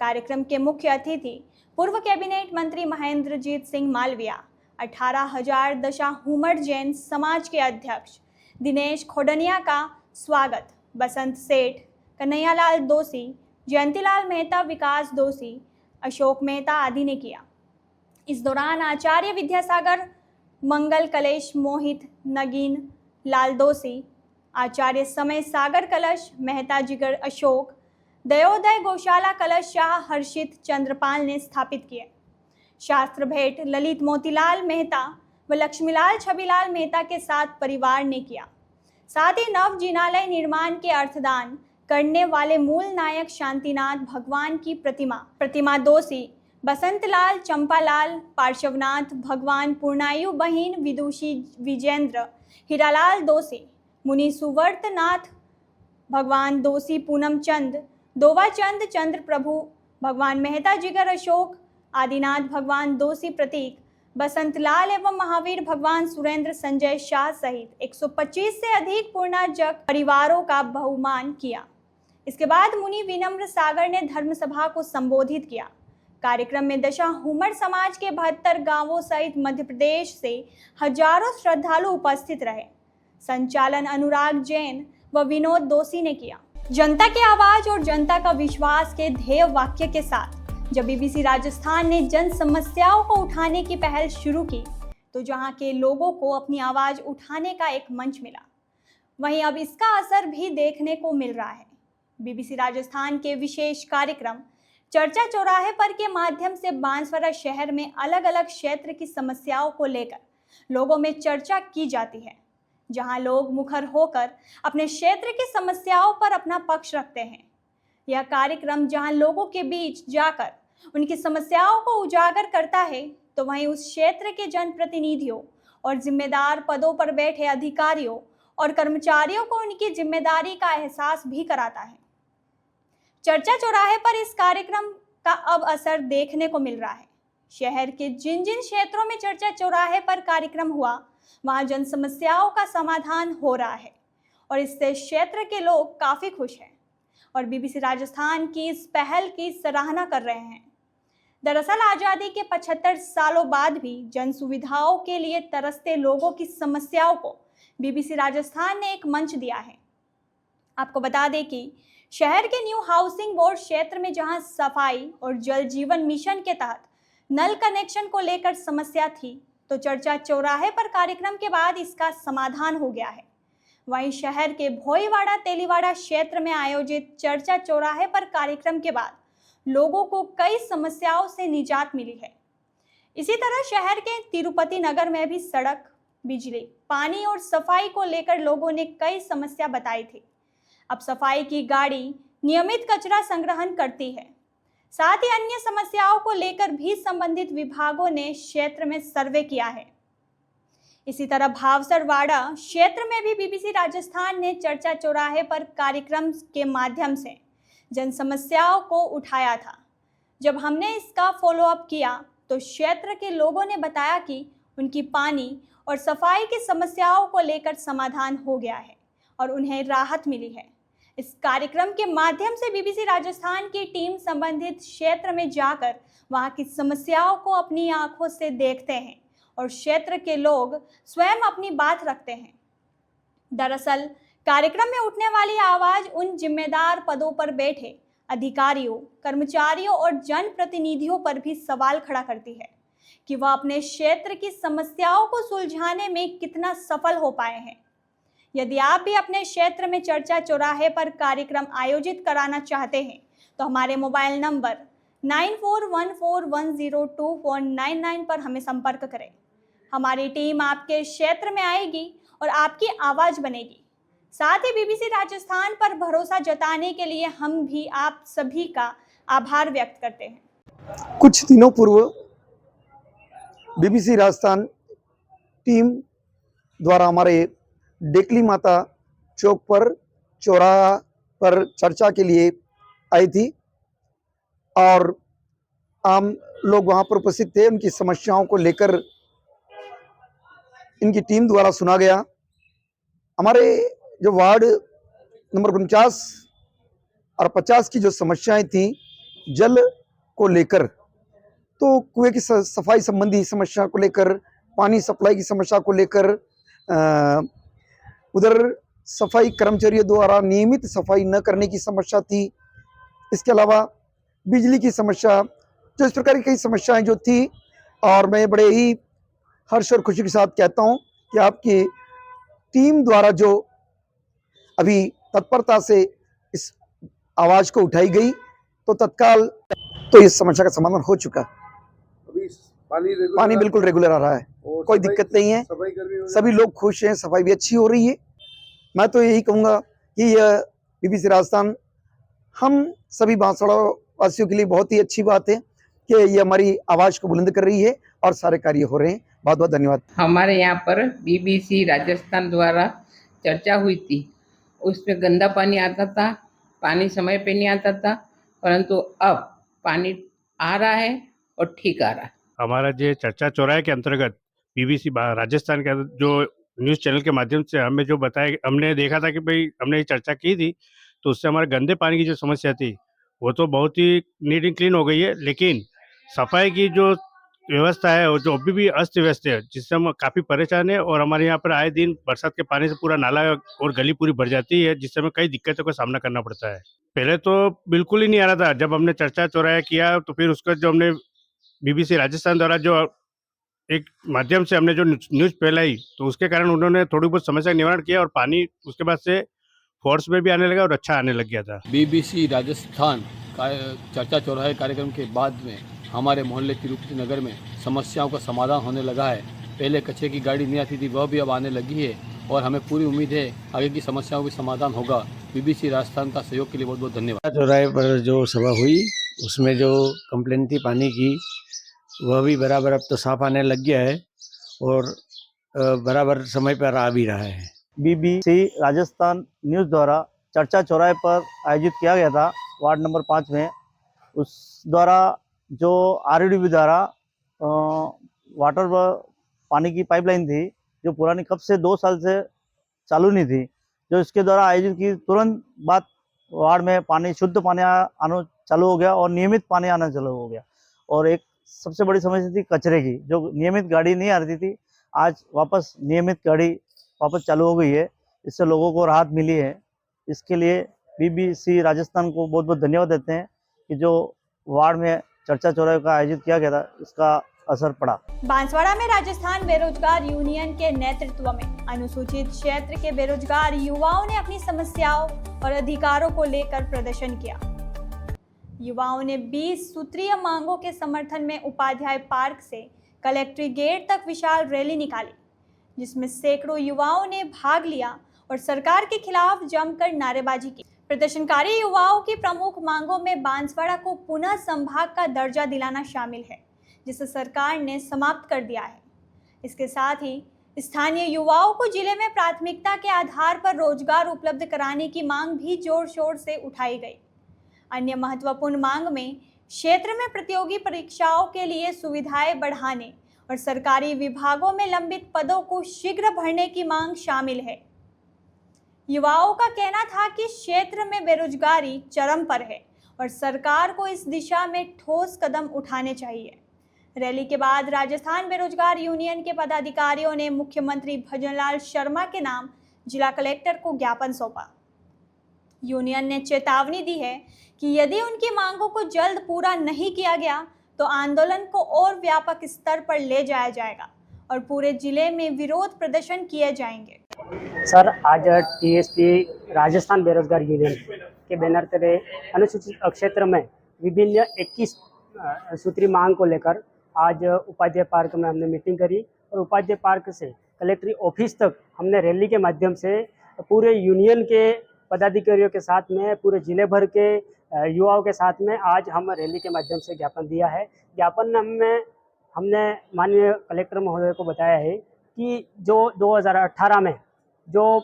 कार्यक्रम के मुख्य अतिथि पूर्व कैबिनेट मंत्री महेंद्रजीत सिंह मालविया, 18,000 दशाहूमड़ जैन समाज के अध्यक्ष दिनेश खोडनिया का स्वागत बसंत सेठ, कन्हैयालाल दोषी, जयंतीलाल मेहता, विकास दोषी, अशोक मेहता आदि ने किया। इस दौरान आचार्य विद्यासागर, मंगल कलेश, मोहित, नगीन लाल दोषी, आचार्य समय सागर कलश, मेहता जिगर अशोक, दयोदय गौशाला कलश शाह हर्षित चंद्रपाल ने स्थापित किए। शास्त्र भेंट ललित मोतीलाल मेहता व लक्ष्मीलाल छबीलाल मेहता के साथ परिवार ने किया। साथ ही नव जिनालय निर्माण के अर्थदान करने वाले मूल नायक शांतिनाथ भगवान की प्रतिमा दोषी, बसंतलाल, चंपालाल, पार्श्वनाथ भगवान, पूर्णायु बहिन विदुषी विजेंद्र, हीरालाल दोषी, मुनि सुवर्तनाथ भगवान दोषी, पूनम चंद, दोवाचंद चंद्र प्रभु भगवान, मेहता जिगर अशोक, आदिनाथ भगवान दोषी प्रतीक, बसंतलाल एवं महावीर भगवान सुरेंद्र संजय शाह सहित 125 से अधिक पूर्णाजक परिवारों का बहुमान किया। इसके बाद मुनि विनम्र सागर ने धर्म सभा को संबोधित किया। कार्यक्रम में दशाहूमड़ समाज के 72 गांवों सहित मध्य प्रदेश से हजारों श्रद्धालु उपस्थित रहे। संचालन अनुराग जैन व विनोद दोषी ने किया। जनता की आवाज और जनता का विश्वास के ध्येय वाक्य के साथ जब बीबीसी राजस्थान ने जन समस्याओं को उठाने की पहल शुरू की, तो जहां के लोगों को अपनी आवाज उठाने का एक मंच मिला, वहीं अब इसका असर भी देखने को मिल रहा है। बीबीसी राजस्थान के विशेष कार्यक्रम चर्चा चौराहे पर के माध्यम से बांसवाड़ा शहर में अलग अलग क्षेत्र की समस्याओं को लेकर लोगों में चर्चा की जाती है, जहां लोग मुखर होकर अपने क्षेत्र की समस्याओं पर अपना पक्ष रखते हैं। यह कार्यक्रम जहां लोगों के बीच जाकर उनकी समस्याओं को उजागर करता है, तो वहीं उस क्षेत्र के जनप्रतिनिधियों और जिम्मेदार पदों पर बैठे अधिकारियों और कर्मचारियों को उनकी जिम्मेदारी का एहसास भी कराता है। चर्चा चौराहे पर इस कार्यक्रम का अब असर देखने को मिल रहा है। शहर के जिन जिन क्षेत्रों में चर्चा चौराहे पर कार्यक्रम हुआ, वहां जन समस्याओं का समाधान हो रहा है और इससे क्षेत्र के लोग काफी खुश हैं और बीबीसी राजस्थान की इस पहल की सराहना कर रहे हैं। दरअसल आज़ादी के 75 सालों बाद भी जन सुविधाओं के लिए तरसते लोगों की समस्याओं को बीबीसी राजस्थान ने एक मंच दिया है। आपको बता दें कि शहर के न्यू हाउसिंग बोर्ड क्षेत्र में जहां सफाई और जल जीवन मिशन के तहत नल कनेक्शन को लेकर समस्या थी, तो चर्चा चौराहे पर कार्यक्रम के बाद इसका समाधान हो गया है। वहीं शहर के भोईवाड़ा तेलीवाड़ा क्षेत्र में आयोजित चर्चा चौराहे पर कार्यक्रम के बाद लोगों को कई समस्याओं से निजात मिली है। इसी तरह शहर के तिरुपति नगर में भी सड़क, बिजली, पानी और सफाई को लेकर लोगों ने कई समस्या बताई थी। अब सफाई की गाड़ी नियमित कचरा संग्रहण करती है। साथ ही अन्य समस्याओं को लेकर भी संबंधित विभागों ने क्षेत्र में सर्वे किया है। इसी तरह भावसरवाड़ा क्षेत्र में भी बीबीसी राजस्थान ने चर्चा चौराहे पर कार्यक्रम के माध्यम से जन समस्याओं को उठाया था। जब हमने इसका फॉलोअप किया तो क्षेत्र के लोगों ने बताया कि उनकी पानी और सफाई की समस्याओं को लेकर समाधान हो गया है और उन्हें राहत मिली है। इस कार्यक्रम के माध्यम से बीबीसी राजस्थान की टीम संबंधित क्षेत्र में जाकर वहां की समस्याओं को अपनी आंखों से देखते हैं और क्षेत्र के लोग स्वयं अपनी बात रखते हैं। दरअसल कार्यक्रम में उठने वाली आवाज उन जिम्मेदार पदों पर बैठे अधिकारियों, कर्मचारियों और जनप्रतिनिधियों पर भी सवाल खड़ा करती है कि वह अपने क्षेत्र की समस्याओं को सुलझाने में कितना सफल हो पाए हैं। यदि आप भी अपने क्षेत्र में चर्चा चौराहे पर कार्यक्रम आयोजित कराना चाहते हैं तो हमारे मोबाइल नंबर 9414102499 पर हमें संपर्क करें। हमारी टीम आपके क्षेत्र में आएगी और आपकी आवाज बनेगी। साथ ही बीबीसी राजस्थान पर भरोसा जताने के लिए हम भी आप सभी का आभार व्यक्त करते हैं। कुछ दिनों पूर्व बीबीसी राजस्थान टीम द्वारा हमारे डेकली माता चौक पर चौराहा पर चर्चा के लिए आई थी और आम लोग वहां पर उपस्थित थे। उनकी समस्याओं को लेकर इनकी टीम द्वारा सुना गया। हमारे जो वार्ड नंबर 49 और 50 की जो समस्याएं थी जल को लेकर, तो कुएं की सफाई संबंधी समस्या को लेकर, पानी सप्लाई की समस्या को लेकर, उधर सफाई कर्मचारियों द्वारा नियमित सफाई न करने की समस्या थी। इसके अलावा बिजली की समस्या, जो इस प्रकार की कई समस्याएं जो थी। और मैं बड़े ही हर्ष और खुशी के साथ कहता हूं कि आपकी टीम द्वारा जो अभी तत्परता से इस आवाज को उठाई गई तो तत्काल तो इस समस्या का समाधान हो चुका। अभी पानी बिल्कुल रेगुलर आ रहा है, कोई दिक्कत नहीं है, सभी लोग खुश हैं, सफाई भी अच्छी हो रही है। मैं तो यही कहूँगा कि यह बीबीसी राजस्थान हम सभी बांसवाड़ा वासियों के लिए बहुत ही अच्छी बात है कि ये हमारी आवाज़ को बुलंद कर रही है और सारे कार्य हो रहे हैं। बहुत बहुत धन्यवाद। हमारे यहाँ पर बीबीसी राजस्थान द्वारा चर्चा हुई थी। उसमें गंदा पानी आता था, पानी समय पे नहीं आता था, परंतु अब पानी आ रहा है और ठीक आ रहा है। हमारा जो चर्चा चौराहे के अंतर्गत बीबीसी राजस्थान का जो न्यूज़ चैनल के माध्यम से हमें जो बताया, हमने देखा था कि भाई हमने ये चर्चा की थी तो उससे हमारे गंदे पानी की जो समस्या थी वो तो बहुत ही नीट एंड क्लीन हो गई है, लेकिन सफाई की जो व्यवस्था है और जो अभी भी अस्त व्यस्त है, जिससे हम काफ़ी परेशान है। और हमारे यहाँ पर आए दिन बरसात के पानी से पूरा नाला और गली पूरी भर जाती है, जिससे हमें कई दिक्कतों का सामना करना पड़ता है। पहले तो बिल्कुल ही नहीं आ रहा था, जब हमने चर्चा चौराहा किया तो फिर उसका जो हमने बीबीसी राजस्थान द्वारा जो एक माध्यम से हमने जो न्यूज़ फैलाई तो उसके कारण उन्होंने थोड़ी बहुत समस्या का निवारण किया और पानी उसके बाद से फोर्स में भी आने लगा और अच्छा आने लग गया था। बीबीसी राजस्थान का चर्चा चौराहे कार्यक्रम के बाद में हमारे मोहल्ले तिरुपति नगर में समस्याओं का समाधान होने लगा है। पहले कचरे की गाड़ी नहीं आती थी, वह भी अब आने लगी है और हमें पूरी उम्मीद है आगे की समस्याओं का समाधान होगा। बीबीसी राजस्थान का सहयोग के लिए बहुत बहुत धन्यवाद। चौराहे पर जो सभा हुई उसमें जो कंप्लेन थी पानी की, वह भी बराबर अब तो साफ आने लग गया है और बराबर समय पर आ भी रहा है। बीबीसी राजस्थान न्यूज़ द्वारा चर्चा चौराहे पर आयोजित किया गया था वार्ड नंबर 5 में। उस द्वारा जो आरडीबी द्वारा वाटर पानी की पाइपलाइन थी जो पुरानी कब से 2 साल से चालू नहीं थी, जो इसके द्वारा आयोजित की तुरंत बाद वार्ड में पानी शुद्ध पानी आना चालू हो गया और नियमित पानी आना चालू हो गया। और एक सबसे बड़ी समस्या थी कचरे की, जो नियमित गाड़ी नहीं आ रही थी, आज वापस नियमित गाड़ी वापस चालू हो गई है। इससे लोगों को राहत मिली है। इसके लिए बीबीसी राजस्थान को बहुत बहुत धन्यवाद देते हैं कि जो वार्ड में चर्चा चौराहे का आयोजित किया गया था उसका असर पड़ा। बांसवाड़ा में राजस्थान बेरोजगार यूनियन के नेतृत्व में अनुसूचित क्षेत्र के बेरोजगार युवाओं ने अपनी समस्याओं और अधिकारों को लेकर प्रदर्शन किया। युवाओं ने 20 सूत्रीय मांगों के समर्थन में उपाध्याय पार्क से कलेक्ट्रेट गेट तक विशाल रैली निकाली, जिसमें सैकड़ों युवाओं ने भाग लिया और सरकार के खिलाफ जमकर नारेबाजी की। प्रदर्शनकारी युवाओं की प्रमुख मांगों में बांसवाड़ा को पुनः संभाग का दर्जा दिलाना शामिल है, जिसे सरकार ने समाप्त कर दिया है। इसके साथ ही स्थानीय युवाओं को जिले में प्राथमिकता के आधार पर रोजगार उपलब्ध कराने की मांग भी जोर शोर से उठाई गई। अन्य महत्वपूर्ण मांग में क्षेत्र में प्रतियोगी परीक्षाओं के लिए सुविधाएं बढ़ाने और सरकारी विभागों में लंबित पदों को शीघ्र भरने की मांग शामिल है। युवाओं का कहना था कि क्षेत्र में बेरोजगारी चरम पर है और सरकार को इस दिशा में ठोस कदम उठाने चाहिए। रैली के बाद राजस्थान बेरोजगार यूनियन के पदाधिकारियों ने मुख्यमंत्री भजनलाल शर्मा के नाम जिला कलेक्टर को ज्ञापन सौंपा। यूनियन ने चेतावनी दी है कि यदि उनकी मांगों को जल्द पूरा नहीं किया गया तो आंदोलन को और व्यापक स्तर पर ले जाया जाएगा और पूरे जिले में विरोध प्रदर्शन किए जाएंगे। सर, आज टीएसपी राजस्थान बेरोजगार यूनियन के बैनर तले अनुसूचित क्षेत्र में विभिन्न 21 सूत्री मांग को लेकर आज उपाध्याय पार्क में हमने मीटिंग करी और उपाध्याय पार्क से कलेक्ट्री ऑफिस तक हमने रैली के माध्यम से पूरे यूनियन के पदाधिकारियों के साथ में, पूरे जिले भर के युवाओं के साथ में आज हम रैली के माध्यम से ज्ञापन दिया है। ज्ञापन में हमने माननीय कलेक्टर महोदय को बताया है कि जो 2018 में जो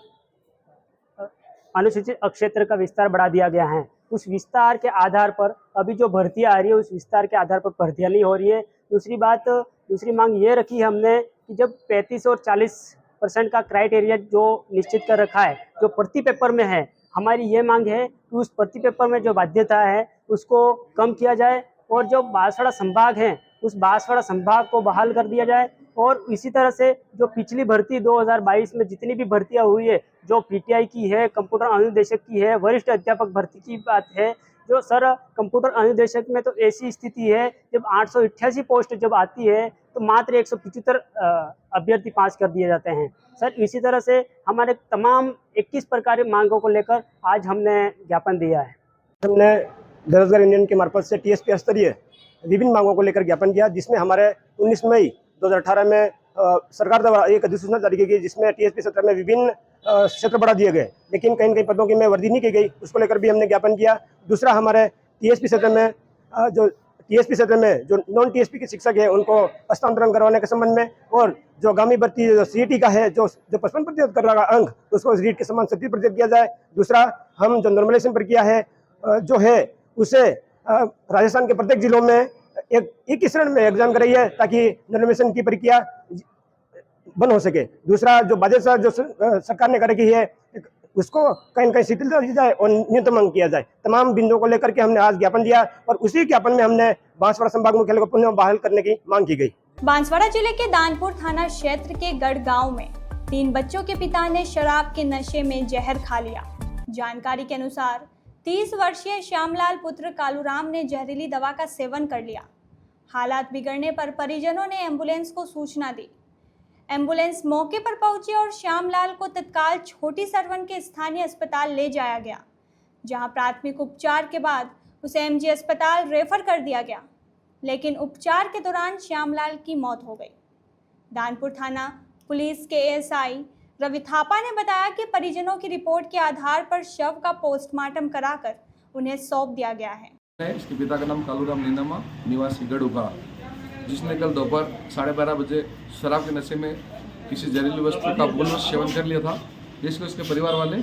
अनुसूचित क्षेत्र का विस्तार बढ़ा दिया गया है, उस विस्तार के आधार पर अभी जो भर्तियां आ रही है उस विस्तार के आधार पर भर्तियां नहीं हो रही है। दूसरी मांग ये रखी हमने कि जब 35 और 40% का क्राइटेरिया जो निश्चित कर रखा है, जो प्रति पेपर में है, हमारी ये मांग है कि उस प्रति पेपर में जो बाध्यता है उसको कम किया जाए और जो बांसवाड़ा संभाग है उस बांसवाड़ा संभाग को बहाल कर दिया जाए। और इसी तरह से जो पिछली भर्ती 2022 में जितनी भी भर्तियां हुई है, जो पीटीआई की है, कंप्यूटर अनुदेशक की है, वरिष्ठ अध्यापक भर्ती की बात है, जो सर कंप्यूटर अनुदेशक में तो ऐसी स्थिति है जब 888 पोस्ट जब आती है तो मात्र 175 अभ्यर्थी पास कर दिए जाते हैं। सर, इसी तरह से हमारे तमाम 21 प्रकार की मांगों को लेकर आज हमने ज्ञापन दिया है। हमने बेरोजगार यूनियन के मार्फत से टीएसपी स्तरीय विभिन्न मांगों को लेकर ज्ञापन किया, जिसमें हमारे 19 मई 2018 में सरकार द्वारा एक अधिसूचना जारी की गई, जिसमें टीएसपी क्षेत्र में विभिन्न क्षेत्र बढ़ा दिए गए, लेकिन कई पदों की में वृद्धि नहीं की गई, उसको लेकर भी हमने ज्ञापन किया। दूसरा, हमारे टीएसपी क्षेत्र में जो नॉन टीएसपी के शिक्षक है उनको हस्तांतरण करवाने के संबंध में, और जो आगामी भर्ती जो सीईटी का है जो 55% कर रहा अंक, उसको रीट के समान 70% किया जाए। दूसरा, हम जो नॉर्मलाइजेशन प्रक्रिया है जो है उसे राजस्थान के प्रत्येक जिलों में एक ही चरण में एग्जाम कराई है ताकि नॉर्मलाइजेशन की प्रक्रिया बंद हो सके। दूसरा, जो बाध्यता जो सरकार ने कर रखी है उसको कहीं शिथिलता दी जाए और न्यूनतम अंक किया जाए। तमाम बिंदुओं को लेकर के हमने आज ज्ञापन दिया और उसी ज्ञापन में हमने बांसवाड़ा संभाग मुख्यालय को पुनः बहाल करने की मांग की गई। बांसवाड़ा जिले के दानपुर थाना क्षेत्र के गढ़ गांव में 3 बच्चों के पिता ने शराब के नशे में जहर खा लिया। जानकारी के अनुसार 30 वर्षीय श्यामलाल पुत्र कालूराम ने जहरीली दवा का सेवन कर लिया। हालात बिगड़ने पर परिजनों ने एम्बुलेंस को सूचना दी। एम्बुलेंस मौके पर पहुंची और श्यामलाल को तत्काल छोटी सरवन के स्थानीय अस्पताल ले जाया गया, जहां प्राथमिक उपचार के बाद उसे एमजी अस्पताल रेफर कर दिया गया, लेकिन उपचार के दौरान श्यामलाल की मौत हो गई। दानपुर थाना पुलिस के एएसआई रवि थापा ने बताया कि परिजनों की रिपोर्ट के आधार पर शव का पोस्टमार्टम कराकर उन्हें सौंप दिया गया है। इसके पिता का नाम कालूराम नीनामा, निवासी गढ़ुका, जिसने कल दोपहर 12:30 बजे शराब के नशे में किसी जहरीली वस्तु का भूलवश सेवन कर लिया था, जिसको इसके परिवार वाले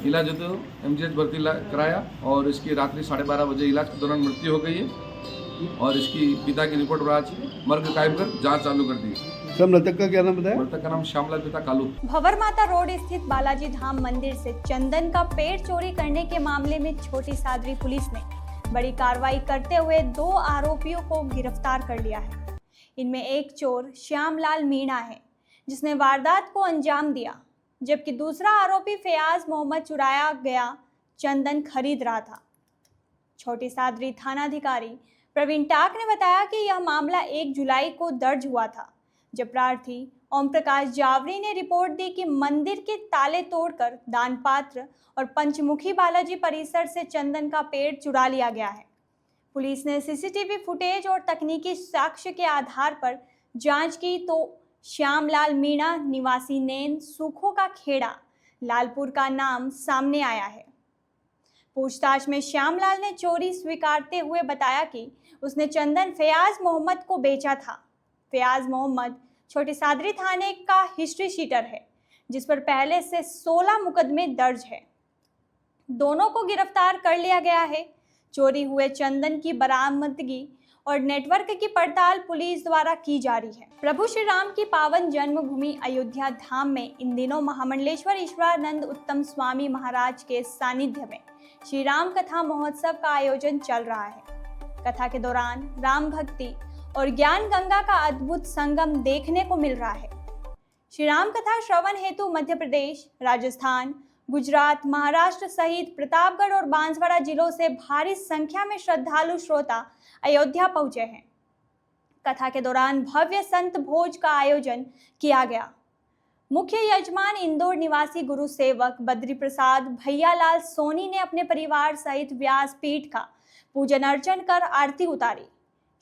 इलाज हेतु एमजीएच भर्ती कराया और इसकी रात्रि 12:30 बजे इलाज के दौरान मृत्यु हो गई है और इसकी पिता की रिपोर्ट पर आज मर्ग कायम कर जांच चालू कर दी। सब मृतक का क्या नाम बताया? मृतक का नाम श्यामलाल पिता कालू। भंवर माता रोड स्थित बालाजी धाम मंदिर से चंदन का पेड़ चोरी करने के मामले में छोटी सादरी पुलिस ने बड़ी कार्रवाई करते हुए 2 आरोपियों को गिरफ्तार कर लिया है। इनमें एक चोर श्यामलाल मीणा है, जिसने वारदात को अंजाम दिया, जबकि दूसरा आरोपी फयाज मोहम्मद चुराया गया चंदन खरीद रहा था। छोटी सादरी थानाधिकारी प्रवीण टाक ने बताया कि यह मामला 1 जुलाई को दर्ज हुआ था, जब प्रार्थी ओम प्रकाश जावरी ने रिपोर्ट दी कि मंदिर के ताले तोड़कर दानपात्र और पंचमुखी बालाजी परिसर से चंदन का पेड़ चुरा लिया गया है। पुलिस ने सीसीटीवी फुटेज और तकनीकी साक्ष्य के आधार पर जांच की तो श्यामलाल मीणा निवासी नैन सूखो का खेड़ा लालपुर का नाम सामने आया है। पूछताछ में श्यामलाल ने चोरी स्वीकारते हुए बताया कि उसने चंदन फयाज मोहम्मद को बेचा था। फयाज मोहम्मद छोटे सादरी थाने का हिस्ट्री शीटर है, जिस पर पहले से 16 मुकदमे दर्ज है। दोनों को गिरफ्तार कर लिया गया है। चोरी हुए चंदन की बरामदगी और नेटवर्क की पड़ताल पुलिस द्वारा की जा रही है। प्रभु श्री राम की पावन जन्मभूमि अयोध्या धाम में इन दिनों महामंडलेश्वर ईश्वरानंद उत्तम स्वामी महाराज के सानिध्य में श्री राम कथा महोत्सव का आयोजन चल रहा है। कथा के दौरान राम भक्ति और ज्ञान गंगा का अद्भुत संगम देखने को मिल रहा है। श्री राम कथा श्रवण हेतु मध्य प्रदेश, राजस्थान, गुजरात, महाराष्ट्र सहित प्रतापगढ़ और बांसवाड़ा जिलों से भारी संख्या में श्रद्धालु श्रोता अयोध्या पहुंचे हैं। कथा के दौरान भव्य संत भोज का आयोजन किया गया। मुख्य यजमान इंदौर निवासी गुरु सेवक बद्री प्रसाद भैयालाल सोनी ने अपने परिवार सहित व्यास पीठ का पूजन अर्चन कर आरती उतारी।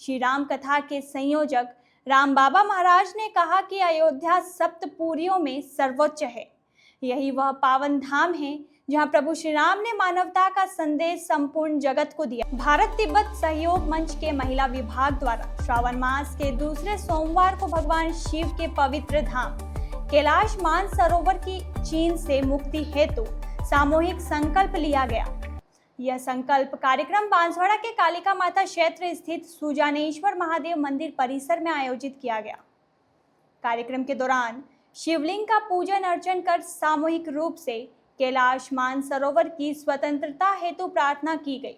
श्री राम कथा के संयोजक राम बाबा महाराज ने कहा कि अयोध्या सप्तपुरियों में सर्वोच्च है। यही वह पावन धाम है जहां प्रभु श्री राम ने मानवता का संदेश संपूर्ण जगत को दिया। भारत तिब्बत सहयोग मंच के महिला विभाग द्वारा श्रावण मास के दूसरे सोमवार को भगवान शिव के पवित्र धाम कैलाश मानसरोवर की चीन से मुक्ति हेतु सामूहिक संकल्प लिया गया। यह संकल्प कार्यक्रम बांसवाड़ा के कालिका माता क्षेत्र स्थित सुजानेश्वर महादेव मंदिर परिसर में आयोजित किया गया। कार्यक्रम के दौरान शिवलिंग का पूजन अर्चन कर सामूहिक रूप से कैलाश मानसरोवर की स्वतंत्रता हेतु प्रार्थना की गई।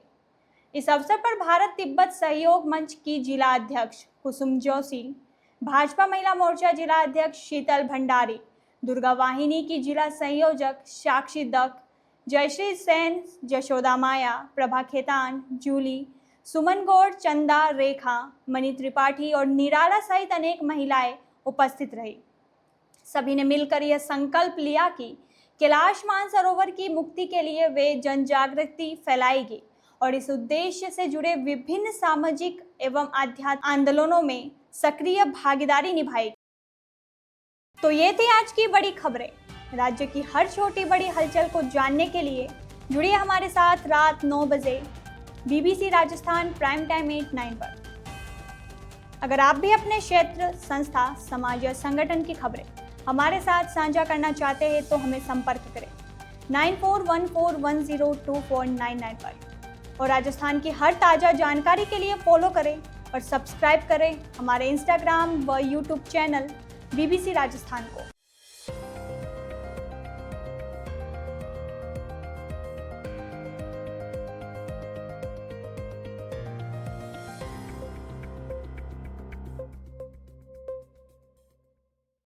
इस अवसर पर भारत तिब्बत सहयोग मंच की जिला अध्यक्ष कुसुम जोशी, भाजपा महिला मोर्चा जिला अध्यक्ष शीतल भंडारी, दुर्गा वाहिनी की जिला संयोजक साक्षी दत्त, जयश्री सेन, जशोदा माया, प्रभा खेतान, जूली, सुमन गौड़, चंदा, रेखा, मणि त्रिपाठी और निराला सहित अनेक महिलाएं उपस्थित रही। सभी ने मिलकर यह संकल्प लिया कि कैलाश मानसरोवर की मुक्ति के लिए वे जन जागृति फैलाएगी और इस उद्देश्य से जुड़े विभिन्न सामाजिक एवं आध्यात्मिक आंदोलनों में सक्रिय भागीदारी निभाएगी। तो ये थी आज की बड़ी खबरें। राज्य की हर छोटी बड़ी हलचल को जानने के लिए जुड़िए हमारे साथ रात 9 बजे BBC राजस्थान प्राइम टाइम 8/9 पर। अगर आप भी अपने क्षेत्र, संस्था, समाज या संगठन की खबरें हमारे साथ साझा करना चाहते हैं तो हमें संपर्क करें 9414102499 पर और राजस्थान की हर ताज़ा जानकारी के लिए फॉलो करें और सब्सक्राइब करें हमारे इंस्टाग्राम व यूट्यूब चैनल BBC राजस्थान को।